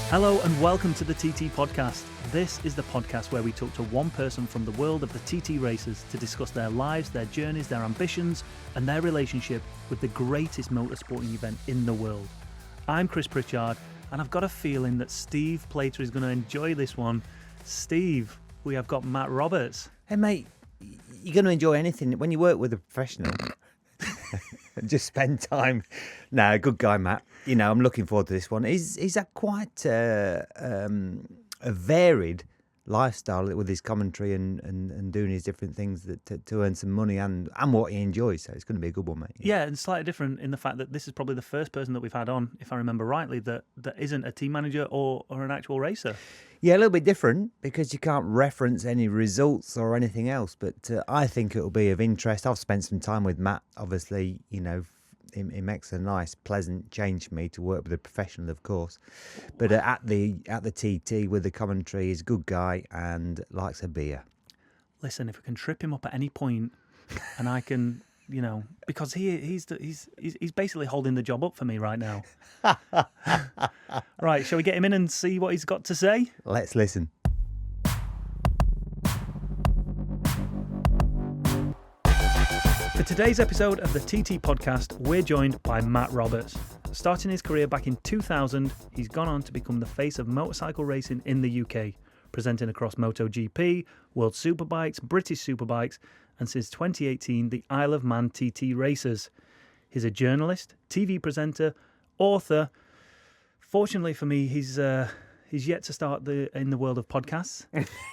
Hello and welcome to the TT Podcast. This is the podcast where we talk to one person from the world of the TT races to discuss their lives, their journeys, their ambitions and their relationship with the greatest motorsporting event in the world. I'm Chris Pritchard and I've got a feeling that Steve Plater is going to enjoy this one. Steve, we have got Matt Roberts. Hey mate, you're going to enjoy anything when you work with a professional. Just spend time. No, good guy, Matt. You know, I'm looking forward to this one. He's had quite a varied lifestyle with his commentary and doing his different things to earn some money and what he enjoys. So it's going to be a good one, mate. Yeah, and slightly different in the fact that this is probably the first person that we've had on, if I remember rightly, that isn't a team manager or an actual racer. Yeah, a little bit different because you can't reference any results or anything else. But I think it'll be of interest. I've spent some time with Matt. Obviously, you know, it makes a nice, pleasant change for me to work with a professional, of course. But at the TT with the commentary, he's a good guy and likes a beer. Listen, if we can trip him up at any point, and I can, you know, because he's basically holding the job up for me right now. Right, shall we get him in and see what he's got to say? Let's listen. For today's episode of the TT Podcast, we're joined by Matt Roberts. Starting his career back in 2000, he's gone on to become the face of motorcycle racing in the UK, presenting across MotoGP, World Superbikes, British Superbikes, and since 2018, the Isle of Man TT races. He's a journalist, TV presenter, author. Fortunately for me, he's yet to start in the world of podcasts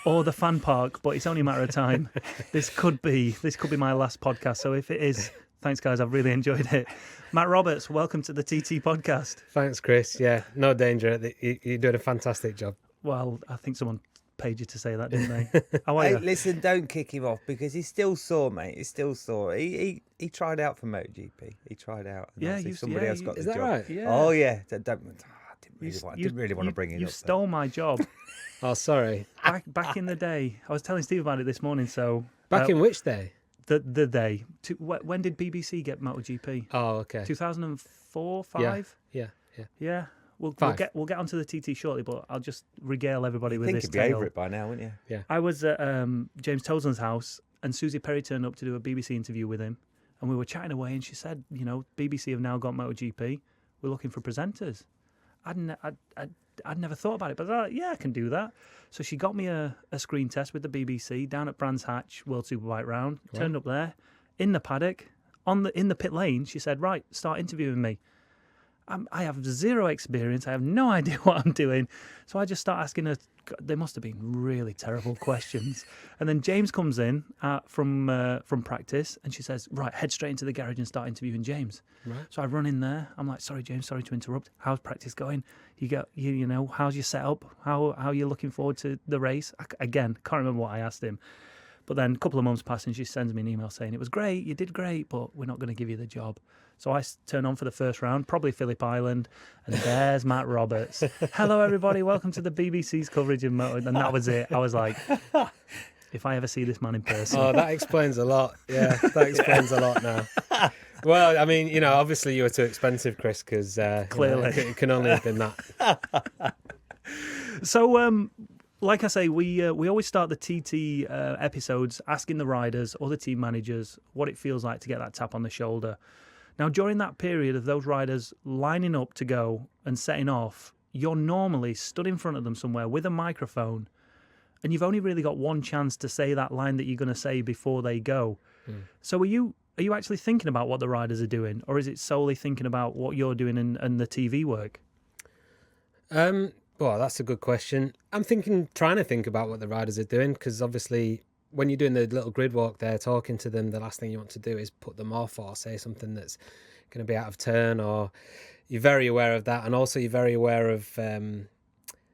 or the fan park, but it's only a matter of time. This could be my last podcast. So if it is, thanks guys, I've really enjoyed it. Matt Roberts, welcome to the TT Podcast. Thanks, Chris. Yeah, no danger. You're doing a fantastic job. Well, I think someone paid you to say that, didn't they? How are you? Hey, listen, don't kick him off because he's still sore, mate. He's still sore. He tried out for MotoGP. He tried out. And somebody else got the job. Is that right? Yeah. Oh yeah. I didn't really want to bring it up. You stole my job. Oh, sorry. Back in the day, I was telling Steve about it this morning. So Back in which day? the day. When did BBC get MotoGP? Oh, okay. 2004, 5? Yeah. We'll Five. get onto the TT shortly, but I'll just regale everybody with I think this you'd be tale. over it by now, wouldn't you? Yeah. I was at James Toseland's house, and Susie Perry turned up to do a BBC interview with him, and we were chatting away, and she said, you know, BBC have now got MotoGP. We're looking for presenters. I'd never thought about it, but I was like, yeah, I can do that. So she got me a screen test with the BBC down at Brands Hatch World Superbike round. Wow. Turned up there in the paddock in the pit lane. She said, right, start interviewing me. I have zero experience. I have no idea what I'm doing. So I just start asking her. They must have been really terrible questions. And then James comes in from practice, and she says, right, head straight into the garage and start interviewing James. Right. So I run in there. I'm like, sorry, James, sorry to interrupt. How's practice going? You know, how's your setup? How are you looking forward to the race? Again, can't remember what I asked him. But then a couple of months pass and she sends me an email saying, it was great, you did great, but we're not going to give you the job. So I turn on for the first round, probably Phillip Island, and there's Matt Roberts. Hello, everybody, welcome to the BBC's coverage of motor. And that was it. I was like, if I ever see this man in person. Oh, that explains a lot. Yeah, that explains a lot now. Well, I mean, you know, obviously you were too expensive, Chris, because Clearly. it can only have been that. So, like I say, we always start the TT episodes asking the riders or the team managers what it feels like to get that tap on the shoulder. Now, during that period of those riders lining up to go and setting off, you're normally stood in front of them somewhere with a microphone, and you've only really got one chance to say that line that you're going to say before they go. So are you actually thinking about what the riders are doing, or is it solely thinking about what you're doing and the TV work? Well, that's a good question. I'm trying to think about what the riders are doing, because obviously when you're doing the little grid walk there, talking to them, the last thing you want to do is put them off or say something that's going to be out of turn, or you're very aware of that. And also you're very aware of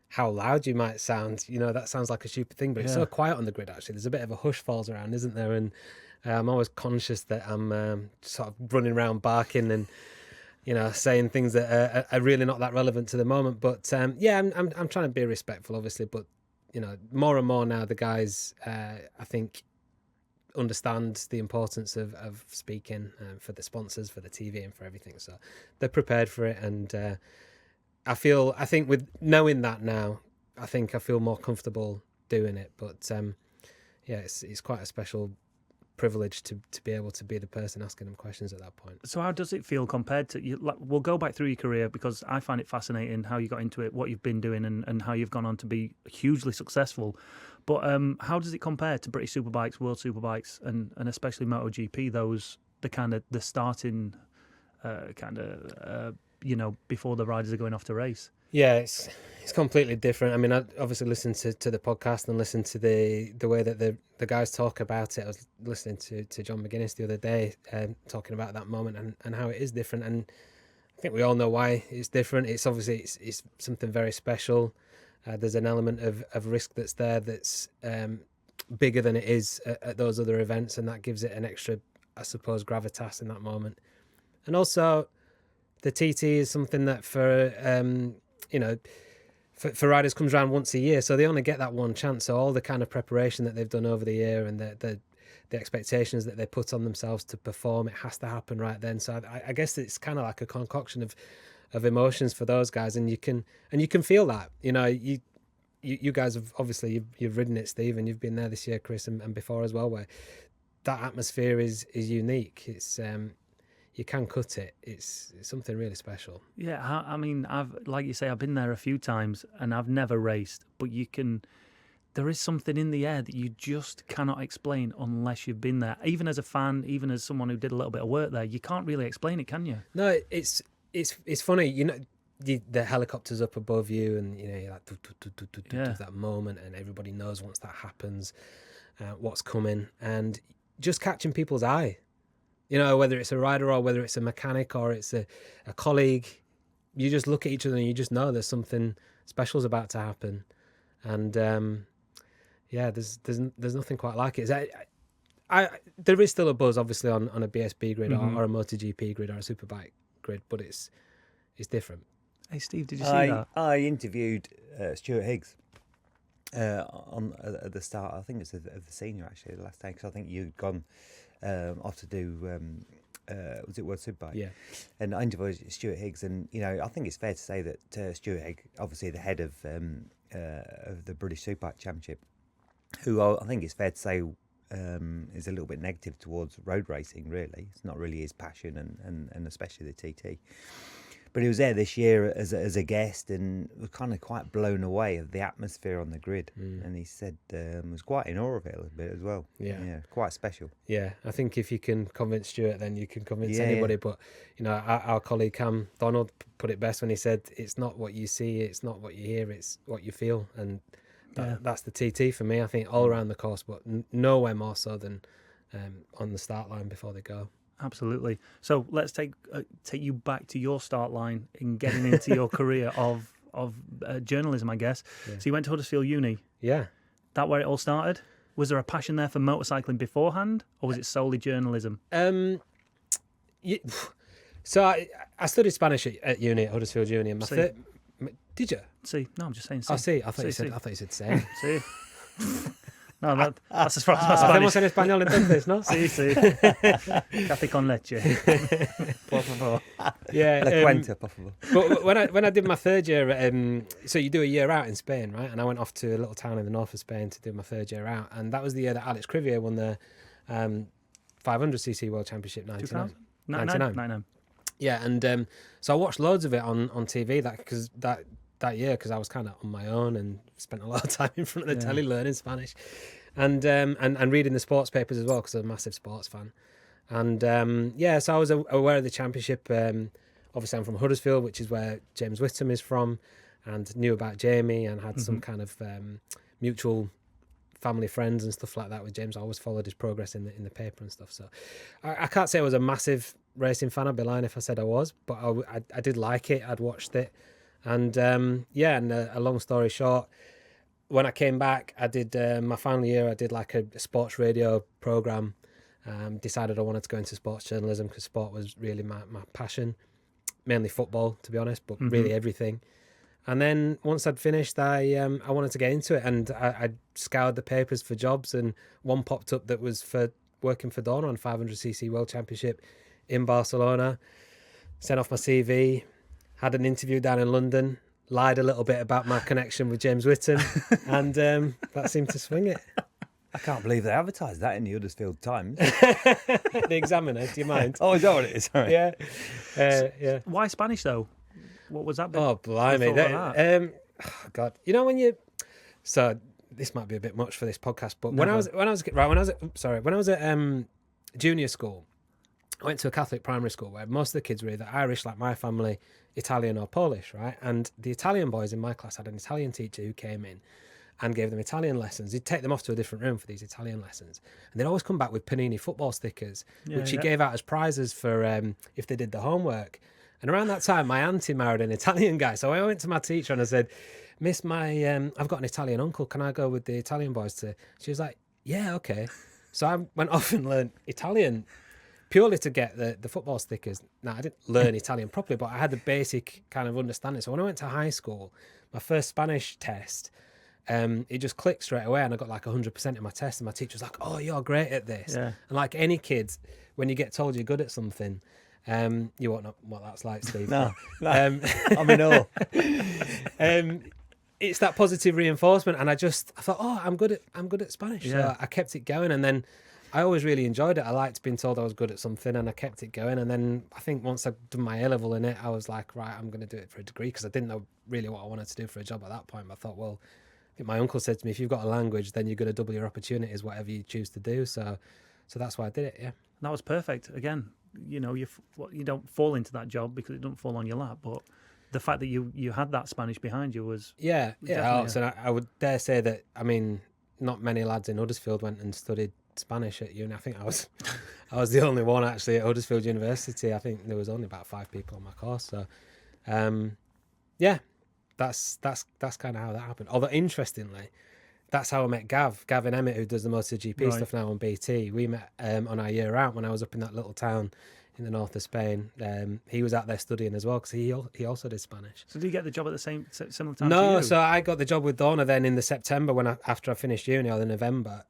how loud you might sound. You know, that sounds like a stupid thing, but it's so quiet on the grid, actually. There's a bit of a hush falls around, isn't there? And I'm always conscious that I'm sort of running around barking and, you know, saying things that are really not that relevant to the moment. But yeah, I'm trying to be respectful, obviously. But, you know, more and more now, the guys, I think, understand the importance of speaking for the sponsors, for the TV and for everything. So they're prepared for it. And I think with knowing that now, I think I feel more comfortable doing it. But it's quite a special privilege to be able to be the person asking them questions at that point. So how does it feel compared to you? Like, we'll go back through your career because I find it fascinating how you got into it, what you've been doing, and how you've gone on to be hugely successful. But how does it compare to British Superbikes, World Superbikes, and especially MotoGP? The starting before the riders are going off to race. Yeah, it's completely different. I mean, I obviously listened to the podcast and listened to the way that the guys talk about it. I was listening to John McGuinness the other day talking about that moment and how it is different. And I think we all know why it's different. It's obviously it's something very special. There's an element of risk that's there that's bigger than it is at those other events, and that gives it an extra, I suppose, gravitas in that moment. And also, the TT is something that for riders comes around once a year, so they only get that one chance. So all the kind of preparation that they've done over the year and the expectations that they put on themselves to perform, it has to happen right then. So I guess it's kind of like a concoction of emotions for those guys, and you can feel that. You guys have obviously you've ridden it, Steve, and you've been there this year, Chris, and before as well, where that atmosphere is unique. It's you can cut it. It's something really special. Yeah, I mean, like you say, I've been there a few times and I've never raced, but there is something in the air that you just cannot explain unless you've been there. Even as a fan, even as someone who did a little bit of work there, you can't really explain it, can you? No, it's funny, the helicopter's up above you, and you're like that moment, and everybody knows once that happens what's coming, and just catching people's eye. Whether it's a rider or whether it's a mechanic or it's a colleague, you just look at each other and you just know there's something special's about to happen. And there's nothing quite like it. There is still a buzz, obviously, on a BSB grid or a MotoGP grid or a Superbike grid, but it's different. Hey, Steve, did you see that? I interviewed Stuart Higgs at the start. I think it's of the senior, actually, the last day, because I think you'd gone off to do was it World Superbike? Yeah. And I interviewed Stuart Higgs, and I think it's fair to say that Stuart Higgs, obviously the head of the British Superbike Championship, who I think it's fair to say is a little bit negative towards road racing. Really, it's not really his passion, and especially the TT. But he was there this year as a guest, and was kind of quite blown away of the atmosphere on the grid. And he said was quite in awe of it a little bit as well. Yeah, quite special. Yeah, I think if you can convince Stuart, then you can convince anybody. But our colleague Cam Donald put it best when he said, "It's not what you see, it's not what you hear, it's what you feel." And that's the TT for me. I think all around the course, but nowhere more so than on the start line before they go. Absolutely. So let's take you back to your start line in getting into your career of journalism, I guess. Yeah. So you went to Huddersfield Uni. Yeah. That where it all started? Was there a passion there for motorcycling beforehand, or was it solely journalism? So I studied Spanish at uni, at Huddersfield Uni. And did you? See, no, I'm just saying. I thought you said same. See. No, that's as far as my Spanish. Hacemos en español entonces, ¿no? Sí. Café con leche. Por favor. Yeah. La cuenta, por favor. But when I did my third year, so you do a year out in Spain, right? And I went off to a little town in the north of Spain to do my third year out, and that was the year that Alex Crivier won the 500cc World Championship 99. 99. Yeah, and so I watched loads of it on TV that year, because I was kind of on my own and spent a lot of time in front of the telly learning Spanish, and reading the sports papers as well, because I'm a massive sports fan. And so I was aware of the championship. Obviously, I'm from Huddersfield, which is where James Whittam is from, and knew about Jamie and had some kind of mutual family friends and stuff like that with James. I always followed his progress in the paper and stuff. So I can't say I was a massive racing fan. I'd be lying if I said I was, but I did like it. I'd watched it. And a long story short, when I came back, I did my final year. I did like a sports radio program. Decided I wanted to go into sports journalism because sport was really my passion, mainly football, to be honest, but really everything. And then once I'd finished, I wanted to get into it, and I scoured the papers for jobs, and one popped up that was for working for Dorna on 500cc World Championship in Barcelona. Sent off my CV. had an interview down in London, lied a little bit about my connection with James Whittam, and that seemed to swing it. I can't believe they advertised that in the Huddersfield Times. The Examiner, do you mind? Oh, is that what it is? Sorry. Yeah. Yeah. Why Spanish though? What was that bit? Oh, blimey. That? God. You know, when you... So, this might be a bit much for this podcast, but when I was at junior school, I went to a Catholic primary school where most of the kids were either Irish, like my family, Italian or Polish, right? And the Italian boys in my class had an Italian teacher who came in and gave them Italian lessons. He'd take them off to a different room for these Italian lessons. And they'd always come back with Panini football stickers, which he gave out as prizes for if they did the homework. And around that time, my auntie married an Italian guy. So I went to my teacher and I said, Miss, I've got an Italian uncle. Can I go with the Italian boys to... She was like, yeah, okay. So I went off and learned Italian purely to get the football stickers. Now, I didn't learn Italian properly, but I had the basic kind of understanding. So when I went to high school, my first Spanish test... it just clicked straight away and I got like 100% in my test and my teacher was like, oh, you're great at this. Yeah. And like any kids, when you get told you're good at something, you won't know what that's like, Steve. No. I'm in awe. It's that positive reinforcement and I thought, oh, I'm good at Spanish. Yeah. So I kept it going and then I always really enjoyed it. I liked being told I was good at something and I kept it going. And then I think once I'd done my A-level in it, I was like, right, I'm going to do it for a degree because I didn't know really what I wanted to do for a job at that point. But I thought, well, my uncle said to me, if you've got a language, then you're going to double your opportunities, whatever you choose to do. So that's why I did it, yeah. That was perfect. Again, you know, you don't fall into that job because it don't fall on your lap, but the fact that you had that Spanish behind you was... Yeah, it helps. And I would dare say that, I mean, not many lads in Huddersfield went and studied Spanish at uni. I think I was the only one actually at Huddersfield University. I think there was only about 5 people on my course. So, yeah. That's kind of how that happened. Although interestingly, that's how I met Gavin Emmett, who does the MotoGP stuff now on BT. We met on our year out when I was up in that little town in the north of Spain. He was out there studying as well because he also did Spanish. So did you get the job at the similar time? No, to you? so I got the job with Dorna then in the September after I finished uni, or the November.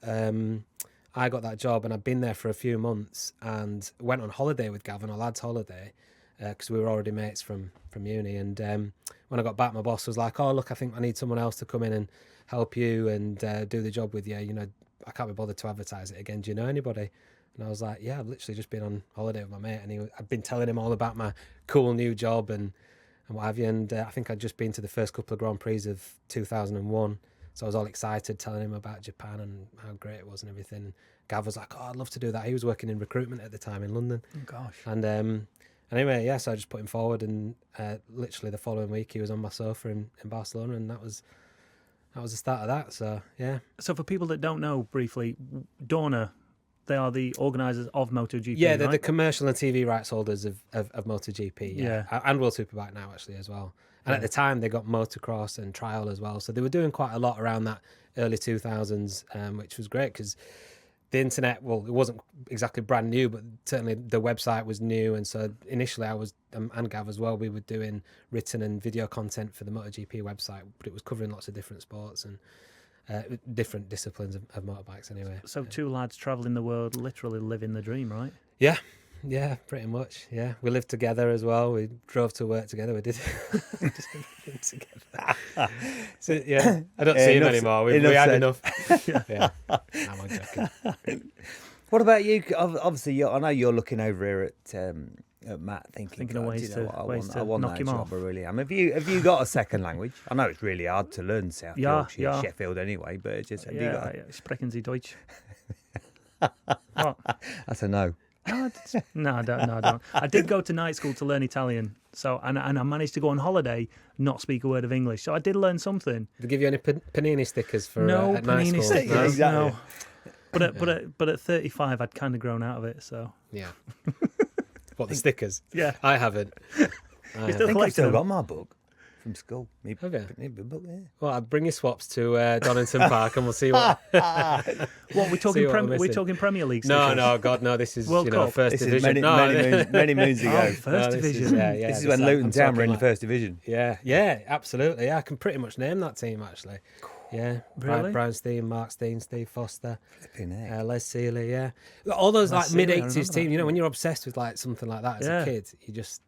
I got that job and I'd been there for a few months and went on holiday with Gavin, a lad's holiday, because we were already mates from uni. And when I got back, my boss was like, oh, look, I think I need someone else to come in and help you and do the job with you. You know, I can't be bothered to advertise it again. Do you know anybody? And I was like, yeah, I've literally just been on holiday with my mate. And I'd been telling him all about my cool new job and what have you. And I think I'd just been to the first couple of Grand Prix of 2001. So I was all excited telling him about Japan and how great it was and everything. Gav was like, oh, I'd love to do that. He was working in recruitment at the time in London. Oh, gosh. And anyway, yeah, so I just put him forward and literally the following week he was on my sofa in Barcelona and that was the start of that. So, yeah. So for people that don't know briefly, Dorna, they are the organisers of MotoGP, yeah, they're right? the commercial and TV rights holders of MotoGP, yeah. And World Superbike now, actually, as well. And at the time, they got motocross and trial as well. So they were doing quite a lot around that early 2000s, which was great because the internet, well, it wasn't exactly brand new, but certainly the website was new. And so initially I was, and Gav as well, we were doing written and video content for the MotoGP website, but it was covering lots of different sports and different disciplines of motorbikes anyway. So two lads travelling the world, literally living the dream, right? Yeah, pretty much. Yeah, we lived together as well. We drove to work together. We did just everything together. So yeah, I don't see him anymore. We had enough. Yeah, I'm joking. What about you? Obviously, I know you're looking over here at Matt, thinking of ways to knock knock him off. I really am. Have you got a second language? I know it's really hard to learn South Yorkshire, Sheffield anyway, but it's just have you got? Sprechen Sie Deutsch? That's a no. No, I don't. I did go to night school to learn Italian, so and I managed to go on holiday, not speak a word of English. So I did learn something. Did they give you any panini stickers for no at night panini school? stickers? No? Exactly. No. But at 35, I'd kind of grown out of it. So yeah. What, the stickers? Yeah, I haven't. I think I've still got my book from school. Have you? Book, yeah. Well, I'll bring your swaps to Donington Park and we'll see what. What we're talking? We're talking Premier League. No, God, no. This is World Cup. First This division. is many moons ago. Oh, first division. This is when Luton Town were in the first division. Yeah, absolutely. Yeah, I can pretty much name that team actually. Yeah, really? Brian Steen, Mark Steen, Steve Foster, Flipping heck. Les Seeley. Yeah, all those Les like Seeley, I mid-80s remember teams. that. You know, when you're obsessed with like something like that as a kid, you just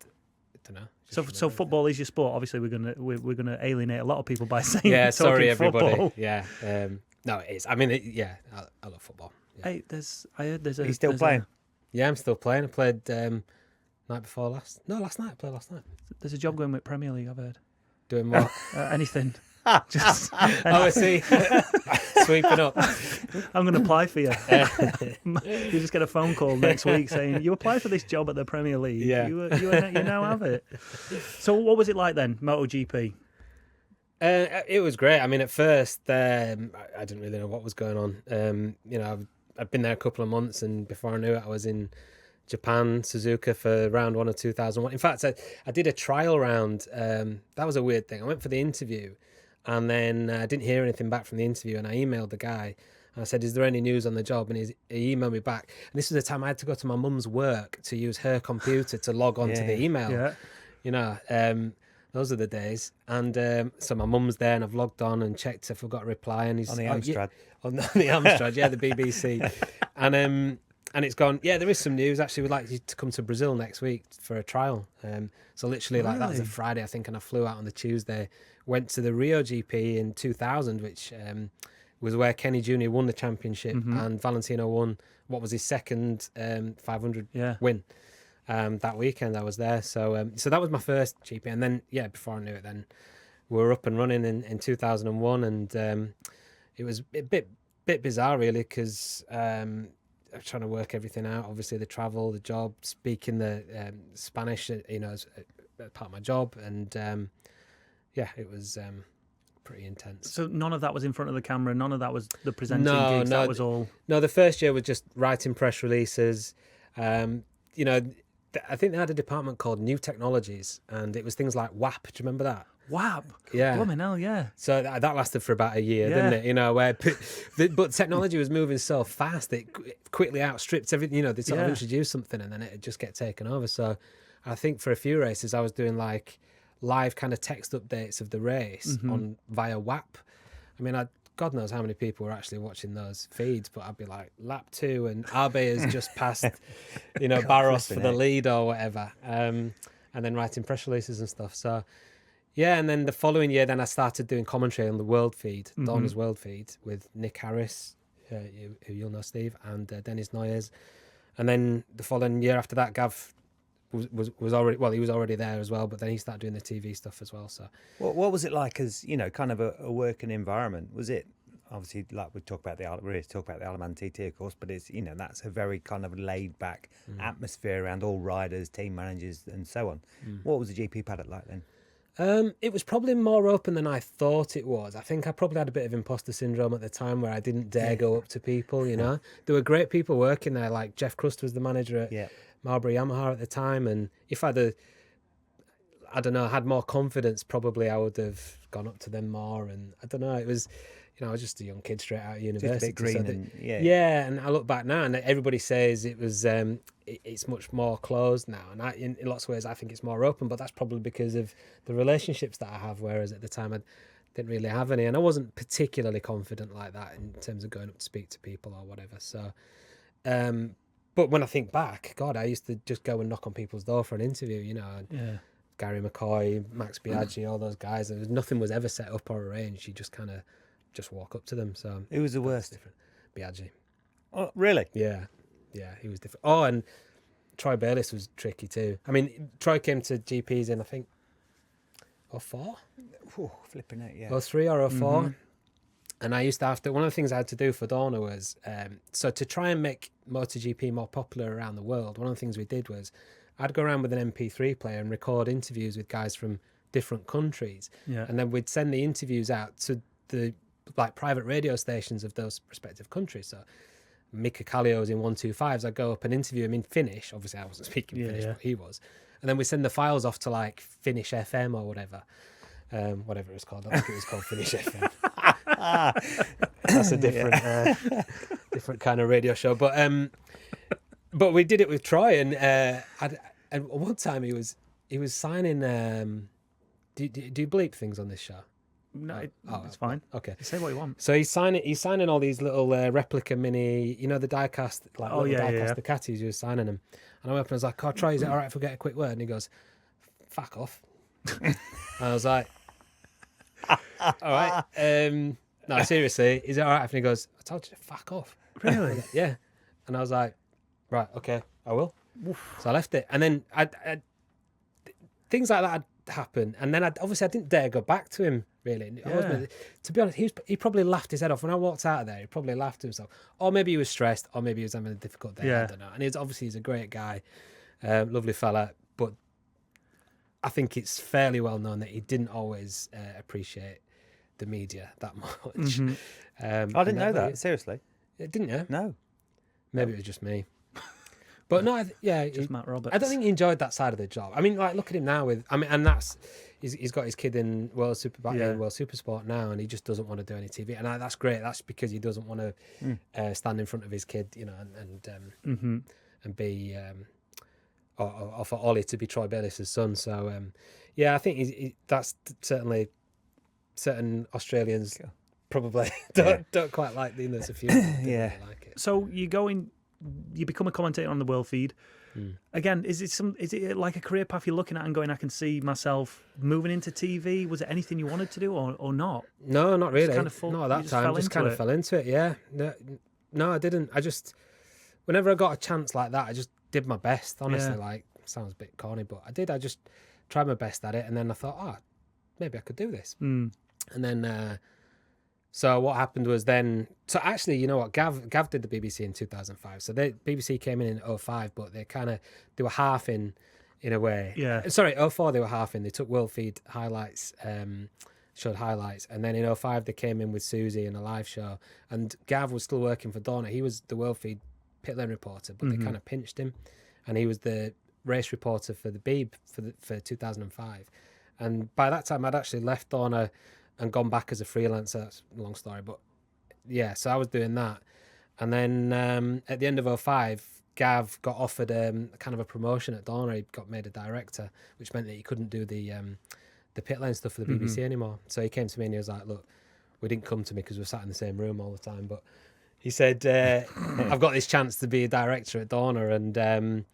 don't know. So football is your sport. Obviously, we're gonna alienate a lot of people by saying Yeah, sorry everybody. Football. Yeah, no, it is. I mean, I love football. Yeah. Hey, I heard there's a. Are you still there's playing? Yeah, I'm still playing. I played night before last. No, last night. I played last night. There's a job going with Premier League. I've heard. Doing what? Anything. Just. Oh, I see. Sweeping up. I'm going to apply for you. You just get a phone call next week saying you applied for this job at the Premier League. Yeah. You now have it. So what was it like then, MotoGP? It was great. I mean, at first, I didn't really know what was going on. I've been there a couple of months, and before I knew it, I was in Japan, Suzuka for round 1 of 2001. In fact, I did a trial round. That was a weird thing. I went for the interview, and then I didn't hear anything back from the interview, and I emailed the guy. And I said, "Is there any news on the job?" And he emailed me back. And this was the time I had to go to my mum's work to use her computer to log on to the email. Yeah. Those are the days. And so my mum's there, and I've logged on and checked if I've got a reply. And he's On the Amstrad. on the Amstrad, yeah, the BBC. And it's gone, yeah, there is some news. Actually, we'd like you to come to Brazil next week for a trial. So literally, that was a Friday, I think, and I flew out on the Tuesday. Went to the Rio GP in 2000, which was where Kenny Jr. won the championship, and Valentino won what was his second 500 win. That weekend I was there. So that was my first GP. And then, before I knew it, then we were up and running in 2001. And it was a bit bizarre, really, because I was trying to work everything out. Obviously, the travel, the job, speaking the Spanish, as part of my job. And it was pretty intense. So none of that was in front of the camera. None of that was the presenting gigs. No, That was all. No, the first year was just writing press releases. I think they had a department called New Technologies, and it was things like WAP. Do you remember that? WAP. Yeah. Blooming hell, yeah. So that lasted for about a year, didn't it? But technology was moving so fast, it quickly outstripped everything. They sort of introduced something, and then it'd just get taken over. So I think for a few races, I was doing like live kind of text updates of the race via WAP. I mean, God knows how many people were actually watching those feeds, but I'd be like, lap 2 and Abe has just passed, Barros for the lead or whatever. And then writing press releases and stuff. So, and then the following year, then I started doing commentary on the World Feed, Dorna's World Feed, with Nick Harris, who you'll know, Steve, and Dennis Noyes. And then the following year after that, Gav was already, well, he was already there as well, but then he started doing the TV stuff as well. So what was it like as kind of a working environment? Was it obviously, like we talk about the Aleman TT, of course, but it's that's a very kind of laid back atmosphere around all riders, team managers, and so on. What was the GP paddock like then? It was probably more open than I thought it was. I think I probably had a bit of imposter syndrome at the time where I didn't dare go up to people. There were great people working there, like Jeff Crust was the manager at Marlboro Yamaha at the time, and if I'd had more confidence, probably I would have gone up to them more. And I don't know, it was, I was just a young kid straight out of university. Just a bit green, and I look back now, and everybody says it was it's much more closed now, and in lots of ways I think it's more open, but that's probably because of the relationships that I have, whereas at the time I didn't really have any, and I wasn't particularly confident like that in terms of going up to speak to people or whatever. So but when I think back, God, I used to just go and knock on people's door for an interview, Gary McCoy, Max Biaggi, all those guys. Nothing was ever set up or arranged. You just kind of just walk up to them. So who was the worst? Different. Biaggi. Oh, really? Yeah, he was different. Oh, and Troy Bayliss was tricky too. I mean, Troy came to GPs in, I think, 04? Oh, flipping it, yeah. 03 or 04. And I used to have to, one of the things I had to do for Dorna was, so to try and make MotoGP more popular around the world, one of the things we did was I'd go around with an MP3 player and record interviews with guys from different countries. Yeah. And then we'd send the interviews out to the private radio stations of those respective countries. So Mika Kallio's in 125s, I'd go up and interview him in Finnish. Obviously I wasn't speaking Finnish, but he was. And then we send the files off to Finnish FM or whatever. Whatever it was called. I think it was called Finnish FM. That's a different kind of radio show. But we did it with Troy, and one time he was signing. Do you bleep things on this show? No, it's fine. Okay, say what you want. So he's signing all these little replica mini, the diecast, diecast Ducatis. He was signing them, and I went up and I was like, "Oh, Troy, is it all right if we get a quick word?" And he goes, fuck off. And I was like, all right. No, seriously, is it all right? And he goes, I told you to fuck off. Really? Yeah. And I was like, right, okay, I will. So I left it. And then things like that had happened. And then obviously I didn't dare go back to him, really. To be honest, he probably laughed his head off. When I walked out of there, he probably laughed to himself. Or maybe he was stressed, or maybe he was having a difficult day. I don't know. And he's a great guy, lovely fella. But I think it's fairly well known that he didn't always appreciate the media that much. Mm-hmm. I didn't know that. Seriously. Didn't you? No. Maybe it was just me. But no, just Matt Roberts. I don't think he enjoyed that side of the job. I mean, like, look at him now and that's he's got his kid in World Supersport now, and he just doesn't want to do any TV, and that's great. That's because he doesn't want to stand in front of his kid, and be or for Ollie to be Troy Bayliss' son. So I think that's certainly certain Australians probably don't quite like. There's a few that don't like it. So you become a commentator on the World Feed. Again, is it like a career path you're looking at and going, I can see myself moving into TV? Was it anything you wanted to do or not? No, not really. Not at that time. Just kind of fell into it. Yeah. No, I didn't. I just, whenever I got a chance like that, I just did my best. Honestly, like, sounds a bit corny, but I did. I just tried my best at it, and then I thought, maybe I could do this. And then. So what happened was then... So actually, you know what? Gav did the BBC in 2005. So BBC came in 2005, but they were half in a way. Yeah. Sorry, 2004 they were half in. They took World Feed highlights, showed highlights. And then in 2005 they came in with Susie and a live show. And Gav was still working for Dorna. He was the World Feed pit lane reporter, but they kind of pinched him. And he was the race reporter for the Beeb for 2005. And by that time I'd actually left Dorna and gone back as a freelancer. That's a long story, but so I was doing that. And then at the end of 2005, Gav got offered kind of a promotion at Dorna. He got made a director, which meant that he couldn't do the pit lane stuff for the BBC anymore. So he came to me and he was like, look, we didn't come to me because we were sat in the same room all the time, but he said, I've got this chance to be a director at Dorna, and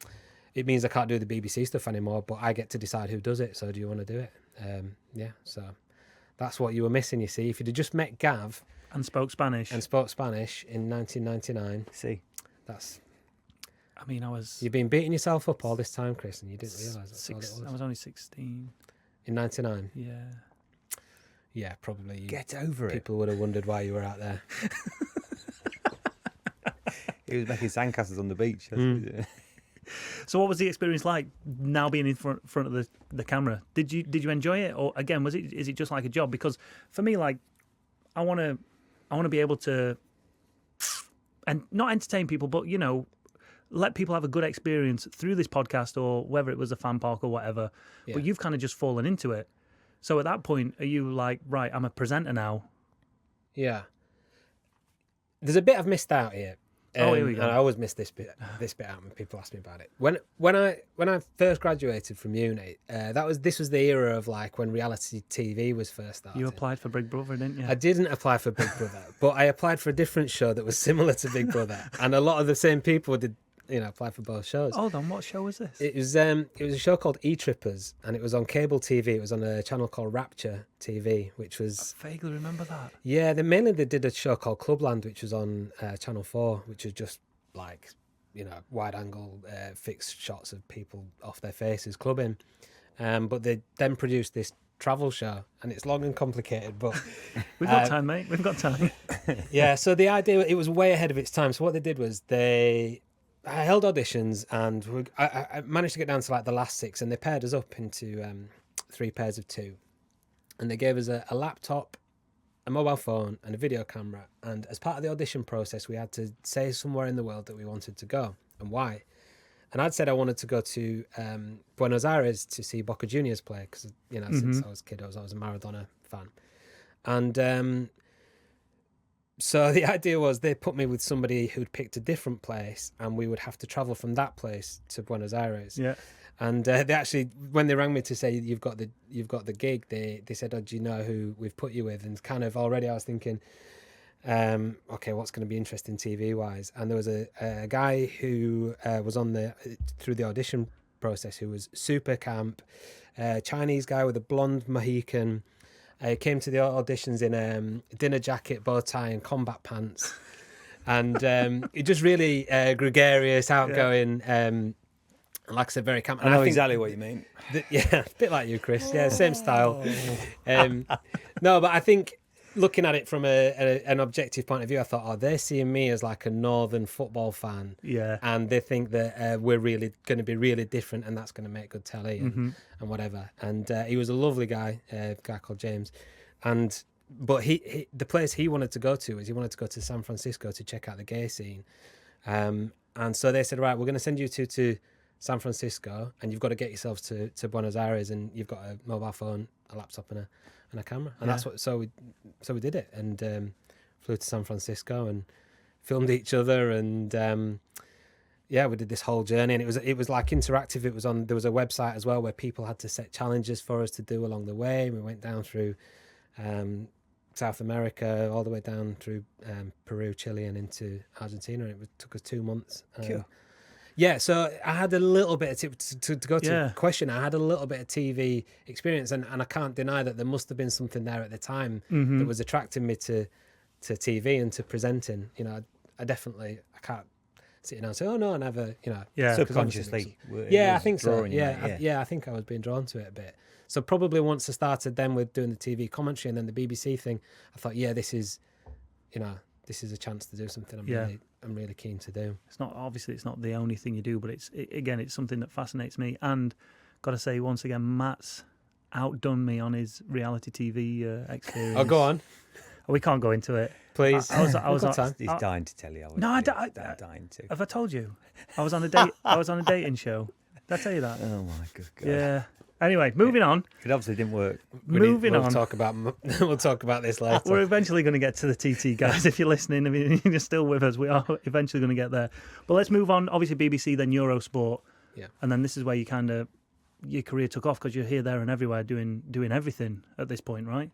it means I can't do the BBC stuff anymore, but I get to decide who does it. So do you want to do it? So... That's what you were missing, you see. If you'd have just met Gav... And spoke Spanish. In 1999. See. That's... I mean, You've been beating yourself up all this time, Chris, and you didn't realise that's all it was. I was only 16. In 99? Yeah. Yeah, probably. Get over it. People would have wondered why you were out there. He was making sandcastles on the beach. So what was the experience like now being in front of the camera? Did you enjoy it, or again is it just like a job? Because for me, like, I want to be able to, and not entertain people, but let people have a good experience through this podcast, or whether it was a fan park or whatever. Yeah. But you've kind of just fallen into it. So at that point, are you like, right, I'm a presenter now? Yeah. There's a bit I've missed out here. Here we go. And I always miss this bit out when people ask me about it. When I first graduated from uni, this was the era of like when reality TV was first started. You applied for Big Brother, didn't you? I didn't apply for Big Brother, but I applied for a different show that was similar to Big Brother, and a lot of the same people did. Apply for both shows. Hold on, what show was this? It was a show called E-Trippers, and it was on cable TV. It was on a channel called Rapture TV, which was... I vaguely remember that. Yeah, they did a show called Clubland, which was on Channel 4, which was just like, wide angle fixed shots of people off their faces clubbing. But they then produced this travel show, and it's long and complicated, but... We've got time, mate. We've got time. Yeah, so the idea, it was way ahead of its time. So what they did was I held auditions, and I managed to get down to like the last 6, and they paired us up into 3 pairs of 2. And they gave us a laptop, a mobile phone, and a video camera. And as part of the audition process, we had to say somewhere in the world that we wanted to go and why. And I'd said I wanted to go to Buenos Aires to see Boca Juniors play because, since I was a kid, I was a Maradona fan. And so the idea was they put me with somebody who'd picked a different place, and we would have to travel from that place to Buenos Aires. Yeah. And they actually, when they rang me to say you've got the gig, they said, "Oh, do you know who we've put you with?" And kind of already I was thinking, okay, what's going to be interesting TV wise? And there was a guy who was on through the audition process who was super camp, Chinese guy with a blonde Mohican. Came to the auditions in a dinner jacket, bow tie, and combat pants, and he just really gregarious, outgoing. Like I said, very camp. I know exactly what you mean. Yeah, a bit like you, Chris. Yeah, same style. No, but I think looking at it from an objective point of view, I thought, oh, they're seeing me as like a northern football fan. Yeah. And they think that we're really going to be really different and that's going to make good telly and whatever. And he was a lovely guy, a guy called James. But he the place he wanted to go to is he wanted to go to San Francisco to check out the gay scene. And so they said, right, we're going to send you to San Francisco and you've got to get yourselves to Buenos Aires and you've got a mobile phone, a laptop and a camera. And that's what, so we did it and flew to San Francisco and filmed each other and we did this whole journey and it was like interactive. There was a website as well where people had to set challenges for us to do along the way. We went down through South America all the way down through Peru, Chile and into Argentina. It took us 2 months. Cool. Yeah, so I had a little bit of to go to the question. I had a little bit of TV experience, and I can't deny that there must have been something there at the time that was attracting me to TV and to presenting. You know, I can't sit down and say, oh no, I never. You know, subconsciously. I think so. I think I was being drawn to it a bit. So probably once I started then with doing the TV commentary and then the BBC thing, I thought, this is a chance to do something I'm really keen to do. It's not the only thing you do, but it's something that fascinates me. And got to say once again, Matt's outdone me on his reality TV experience. Oh, go on. We can't go into it, please. He's dying to tell you. I'm dying to. Have I told you? I was on a date. I was on a dating show. Did I tell you that? Oh my good God. Yeah. Anyway, moving on. It obviously didn't work. We'll talk about this later. We're eventually going to get to the TT, guys. If you're listening, if you're still with us, we are eventually going to get there. But let's move on. Obviously, BBC, then Eurosport. Yeah. And then this is where your career took off because you're here, there, and everywhere doing everything at this point, right?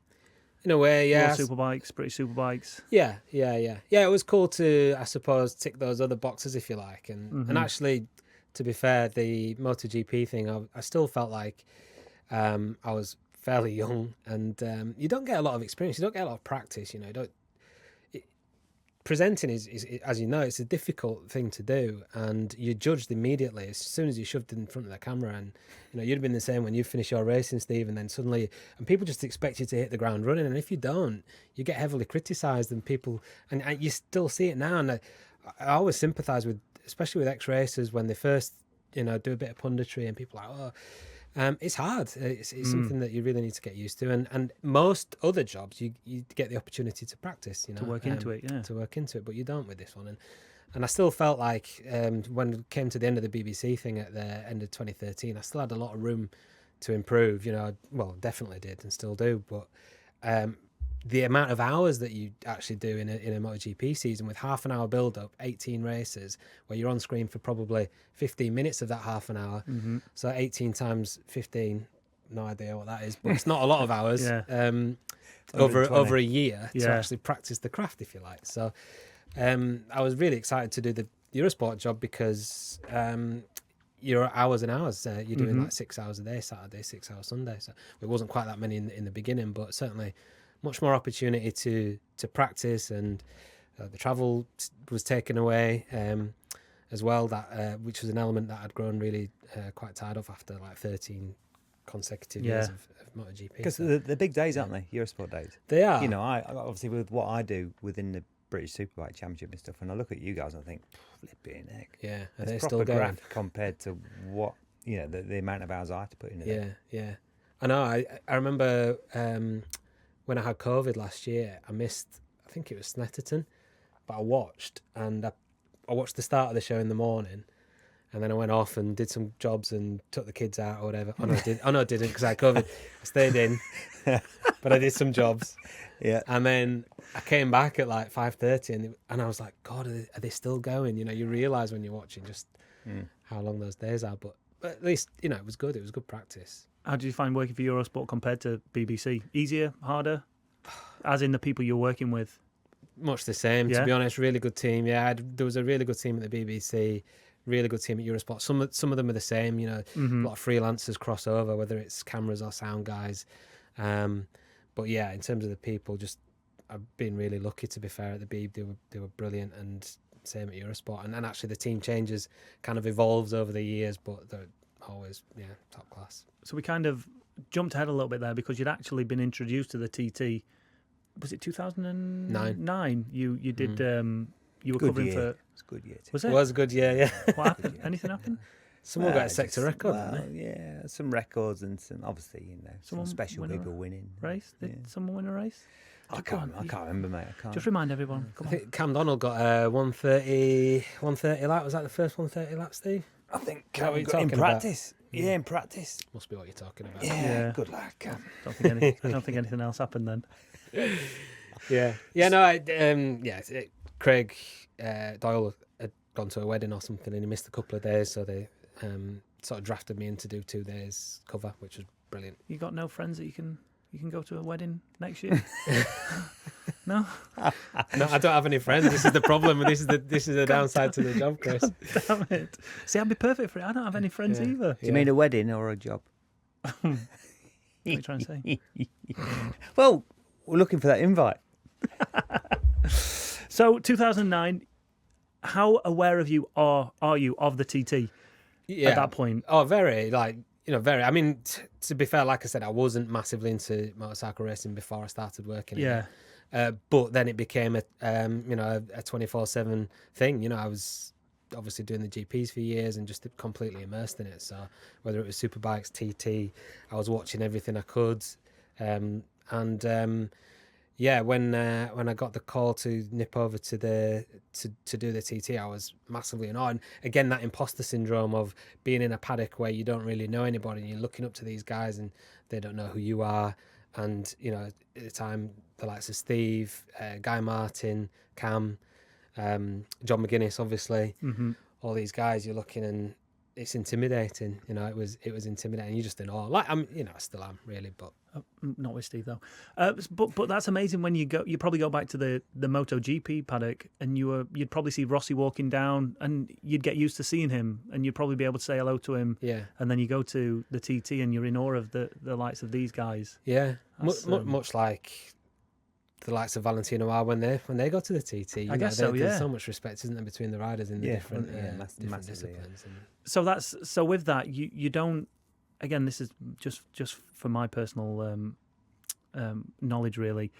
In a way, yeah. Superbikes, British Superbikes. Yeah. It was cool to, I suppose, tick those other boxes, if you like. And actually, to be fair, the MotoGP thing, I still felt like I was fairly young, and you don't get a lot of experience. You don't get a lot of practice. You know, presenting is, as you know, it's a difficult thing to do, and you're judged immediately as soon as you're shoved in front of the camera. And you'd have been the same when you finish your racing, Steve, and then suddenly, and people just expect you to hit the ground running, and if you don't, you get heavily criticised, and you still see it now. And I always sympathise with, especially with ex-racers, when they first, do a bit of punditry and people are like, it's hard. It's something that you really need to get used to. And most other jobs, you get the opportunity to practice, to work into it, yeah. To work into it, but you don't with this one. And I still felt like when it came to the end of the BBC thing at the end of 2013, I still had a lot of room to improve. Definitely did and still do, but the amount of hours that you actually do in a MotoGP season with half an hour build up, 18 races, where you're on screen for probably 15 minutes of that half an hour. So 18 times 15, no idea what that is, but it's not a lot of hours. Over a year to actually practice the craft, if you like. So I was really excited to do the Eurosport job because you're hours and hours. You're doing like 6 hours a day, Saturday, 6 hours Sunday. So it wasn't quite that many in the beginning, but certainly much more opportunity to practice, and the travel was taken away as well, that which was an element that I'd grown really quite tired of after like 13 consecutive years of MotoGP. Because they're big days, aren't they? Eurosport days. They are. I obviously with what I do within the British Superbike Championship and stuff, and I look at you guys and I think, flipping heck. Yeah, are it's they proper still going? graft compared to what, the amount of hours I had to put into it. Yeah. I know, I remember when I had COVID last year, I missed, I think it was Snetterton, but I watched the start of the show in the morning, and then I went off and did some jobs and took the kids out or whatever. Oh no, I didn't because I had COVID. I stayed in, but I did some jobs. Yeah. And then I came back at like 5:30 and I was like, God, are they still going? You realise when you're watching just how long those days are. But at least, it was good. It was good practice. How did you find working for Eurosport compared to BBC? Easier, harder? As in the people you're working with? Much the same, to be honest. Really good team. Yeah, there was a really good team at the BBC. really good team at Eurosport. Some of them are the same. You know, Mm-hmm. a lot of freelancers cross over, whether it's cameras or sound guys. But yeah, in terms of the people, just I've been really lucky, to be fair, at the Beeb. They were brilliant, and same at Eurosport. And actually the team changes, kind of evolves over the years, but they're always top class. So we kind of jumped ahead a little bit there because you'd actually been introduced to the TT. Was it 2009? You did. You were Good covering year. for. It's a good year. Was It it? was a good year, yeah. What happened? Anything happened? Someone got a sector just- record, well, didn't they? yeah, some records and some, obviously, Someone some special win a people winning. Race? Did Yeah. someone win a race? I can't remember, mate. I can't. Just remind everyone. Come I on. think Cam Donald got a 130 lap. Was that the first 130 lap, Steve? I think that what you're in talking about? practice. Yeah, in practice. Must be what you're talking about. Yeah, Yeah. good luck, Cam. I don't think anything else happened then. Yeah. No, Craig Doyle had gone to a wedding or something, and he missed a couple of days, so they sort of drafted me in to do 2 days cover, which was brilliant. You got no friends that you can go to a wedding next year? No. No, I don't have any friends. This is the problem. This is the downside to the job, Chris. Damn it. See, I'd be perfect for it. I don't have any friends Yeah. either. Do you mean a wedding or a job? What are you trying to say? Well, we're looking for that invite. So 2009. How aware of you are you of the TT at that point? Oh, very, very. I mean, to be fair, like I said, I wasn't massively into motorcycle racing before I started working. Yeah. But then it became a 24/7 thing. You know, I was obviously doing the GPs for years and just completely immersed in it. So whether it was superbikes, TT, I was watching everything I could. When I got the call to nip over to do the TT, I was massively annoyed. And again, that imposter syndrome of being in a paddock where you don't really know anybody and you're looking up to these guys and they don't know who you are. And, you know, at the time, the likes of Steve, Guy Martin, Cam, John McGuinness, obviously, all these guys, you're looking and it's intimidating. You know, it was intimidating. You're just in awe. Like, I still am, really, but. Not with Steve though, but that's amazing when you probably go back to the MotoGP paddock and you'd probably see Rossi walking down and you'd get used to seeing him and you'd probably be able to say hello to him. Yeah. And then you go to the TT and you're in awe of the likes of these guys. Yeah. That's, Much like the likes of Valentino are when they go to the TT. I guess so. Yeah. There's so much respect, isn't there, between the riders in the different massively, disciplines. So with that, you don't. Again, this is just for my personal knowledge, really.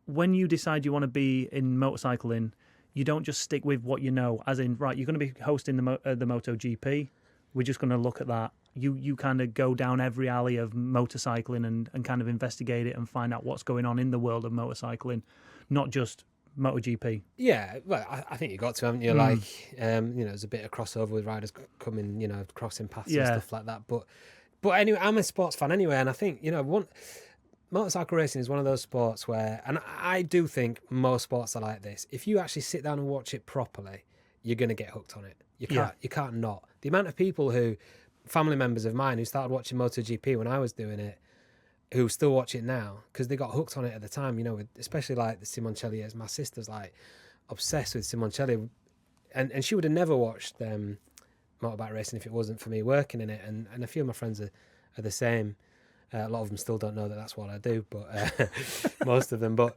When you decide you want to be in motorcycling, you don't just stick with what you know. As in, right, you're going to be hosting the MotoGP. We're just going to look at that. You kind of go down every alley of motorcycling and kind of investigate it and find out what's going on in the world of motorcycling, not just MotoGP. Yeah, well, I think you got to, haven't you? Like, there's a bit of crossover with riders coming, crossing paths and stuff like that. But anyway, I'm a sports fan anyway, and I think, motorcycle racing is one of those sports where, and I do think most sports are like this. If you actually sit down and watch it properly, you're going to get hooked on it. You can't not. The amount of people family members of mine who started watching MotoGP when I was doing it, who still watch it now because they got hooked on it at the time, especially like the Simoncelli. My sister's like obsessed with Simoncelli, and she would have never watched motorbike racing if it wasn't for me working in it. And a few of my friends are the same. A lot of them still don't know that that's what I do, but most of them. But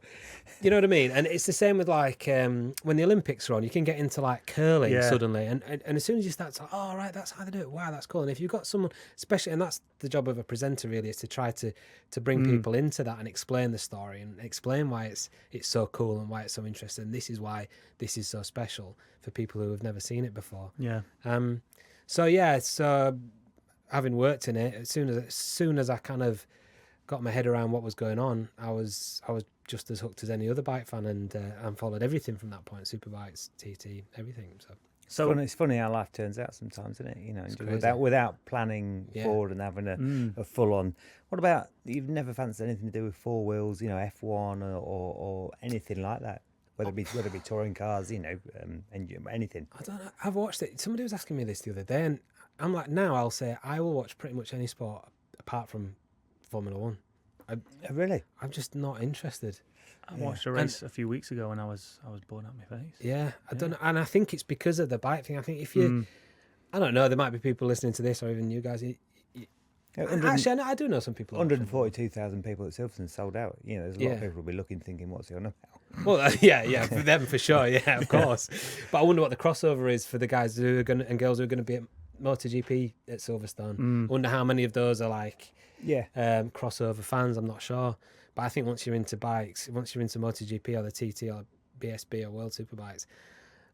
you know what I mean? And it's the same with like when the Olympics are on, you can get into like curling suddenly. And as soon as you start to, oh, right, that's how they do it. Wow, that's cool. And if you've got someone, especially, and that's the job of a presenter really, is to try to bring people into that and explain the story and explain why it's so cool and why it's so interesting. And this is why this is so special for people who have never seen it before. Yeah. So having worked in it, as soon as I kind of got my head around what was going on, I was just as hooked as any other bike fan, and followed everything from that point: superbikes, TT, everything. So it's funny how life turns out sometimes, isn't it? Without planning forward and having a full on. What about, you've never fancied anything to do with four wheels, F1 or anything like that? Whether it be touring cars, and anything. I don't know. I've watched it. Somebody was asking me this the other day, and I'm like, now I'll say I will watch pretty much any sport apart from Formula One. Really? I'm just not interested. I watched a race a few weeks ago and I was bored out of my face. Yeah, I don't know, and I think it's because of the bike thing. I think if you I don't know. There might be people listening to this, or even you guys. Actually, I do know some people. 142,000 people at Silverstone sold out. You know, there's a lot of people will be looking, thinking, "What's he on about?" Well, yeah, for them for sure, yeah, of course. But I wonder what the crossover is for the guys who are going and girls who are going to be at MotoGP at Silverstone. I wonder how many of those are like crossover fans. I'm not sure, but I think once you're into bikes, once you're into MotoGP or the TT or BSB or World Superbikes,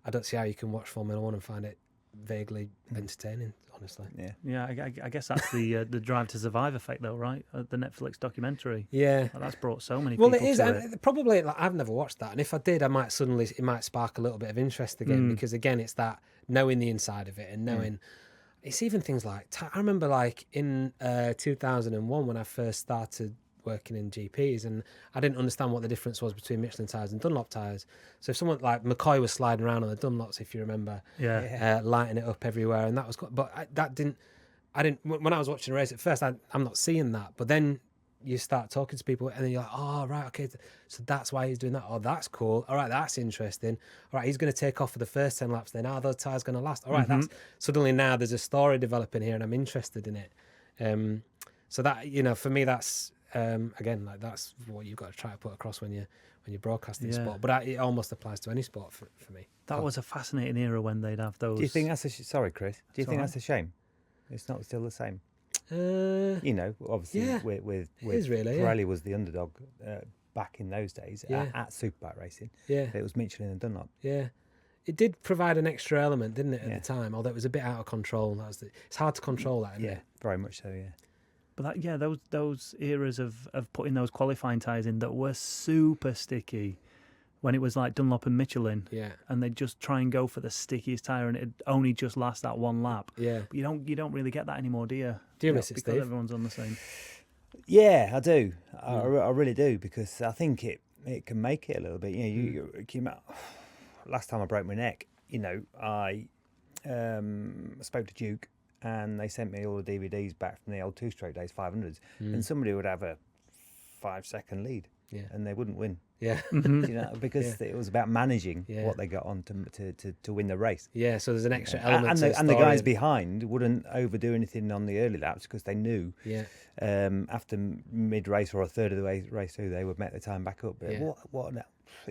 I don't see how you can watch Formula One and find it vaguely entertaining. Honestly, yeah. I guess that's the Drive to Survive effect, though, right? The Netflix documentary. Yeah, that's brought so many. Well, people it is, to and probably like, I've never watched that, and if I did, it might spark a little bit of interest again because again, it's that knowing the inside of it and knowing. It's even things like I remember, like in 2001 when I first started working in GPs, and I didn't understand what the difference was between Michelin tyres and Dunlop tyres. So if someone like McCoy was sliding around on the Dunlops, if you remember, lighting it up everywhere, and that was, but I didn't. When I was watching a race at first, I'm not seeing that. But then you start talking to people, and then you're like, oh right, okay, so that's why he's doing that. Oh, that's cool. All right, that's interesting. All right, he's going to take off for the first 10 laps. Then, those tyres going to last. All right, that's suddenly now there's a story developing here, and I'm interested in it. So that, you know, for me, that's. Again, like that's what you've got to try to put across when you're broadcasting sport. But it almost applies to any sport for me. That was a fascinating era when they'd have those. Do you think that's sorry, Chris? Do you think that's a shame? It's not still the same. You know, obviously, with really, Pirelli was the underdog back in those days at Superbike racing. Yeah, it was Michelin and Dunlop. Yeah. It did provide an extra element, didn't it, at the time? Although it was a bit out of control. It's hard to control that, isn't it? Very much so. Yeah. But those eras of putting those qualifying tyres in that were super sticky, when it was like Dunlop and Michelin, and they'd just try and go for the stickiest tyre, and it'd only just last that one lap. Yeah, but you don't really get that anymore, do you? Do you miss it, because Steve? Everyone's on the same. Yeah, I do. I really do, because I think it can make it a little bit. You know, last time I broke my neck, you know, I spoke to Duke. And they sent me all the DVDs back from the old two-stroke days, 500s, and somebody would have a 5-second lead, and they wouldn't win. Yeah, you know, because it was about managing what they got on to win the race. Yeah, so there's an extra element. And the guys behind wouldn't overdo anything on the early laps because they knew after mid-race or a third of the race through, they would make the time back up. But what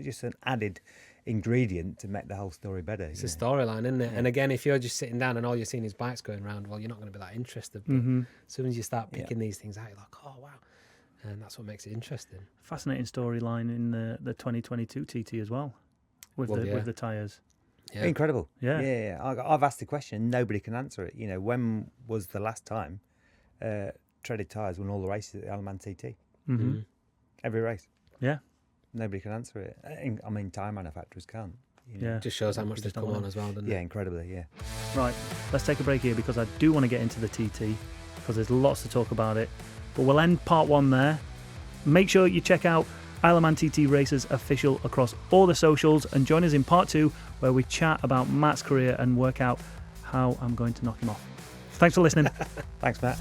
just an added ingredient to make the whole story better. It's a storyline, isn't it? Yeah. And again, if you're just sitting down and all you're seeing is bikes going around, well, you're not going to be that interested. But as soon as you start picking these things out, you're like, oh wow, and that's what makes it interesting. Fascinating storyline in the 2022 TT as well, with the tyres. Yeah. Incredible. Yeah. I've asked the question, nobody can answer it. You know, when was the last time treaded tyres won all the races at the Isle of Man TT? Every race. Yeah. Nobody can answer it. I mean, tyre manufacturers can't. You know? Yeah, just shows how much they've come on as well, doesn't it? Yeah, incredibly, yeah. Right, let's take a break here because I do want to get into the TT because there's lots to talk about it. But we'll end part one there. Make sure you check out Isle of Man TT Racers official across all the socials and join us in part two where we chat about Matt's career and work out how I'm going to knock him off. Thanks for listening. Thanks, Matt.